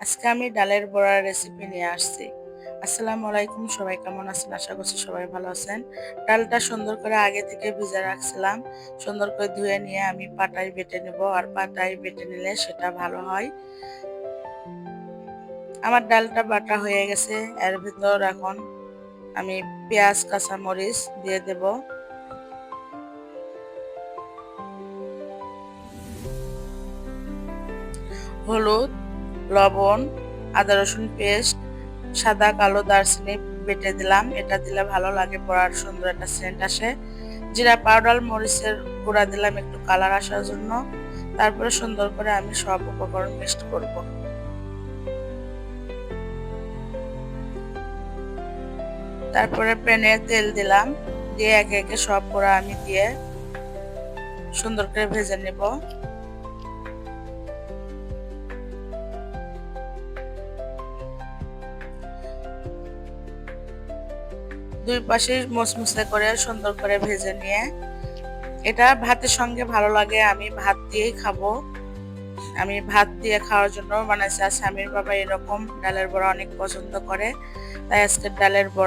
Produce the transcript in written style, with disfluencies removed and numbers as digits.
আজকে আমি ডালের বড়ার রেসিপি নিয়ে আসছি। আসসালামু আলাইকুম, সবাই কেমন আছেন? আশা করছি সবাই ভালো আছেন। ডালটা সুন্দর করে আগে থেকে ভিজে রাখছিলাম। সুন্দর করে ধুয়ে নিয়ে আমি পাটায় বেটে নেব, আর পাটায় বেটে নিলে সেটা ভালো হয়। আমার ডালটা বাটা হয়ে গেছে। এর ভিতর এখন আমি পেঁয়াজ, কাঁচামরিচ দিয়ে দেব, হলুদ, লবণ, আদা রসুন পেস্ট, সাদা কালো দারচিনি বেটে দিলাম। এটা দিলে ভালো লাগে, বড়ার সুন্দর একটা সেন্ট আসে। জিরা পাউডার, মরিচের গুঁড়া দিলাম একটু কালার আসার জন্য। তারপরে সুন্দর করে আমি সব উপকরণ মিক্সড করব। তারপরে প্যানে তেল দিলাম, দিয়ে একে একে সব বড়া আমি দিয়ে সুন্দর করে ভেজে নেব। দুই পাশে মুচমুচে করে সুন্দর করে ভেজে নিয়ে এটা ভাতের সঙ্গে ভালো লাগে। আমি ভাত দিয়েই খাবো। আমি ভাত দিয়ে খাওয়ার জন্য বানাইছি। আর স্বামীর বাবা এরকম ডালের বড়া অনেক পছন্দ করে, তাই আজকে ডালের বড়া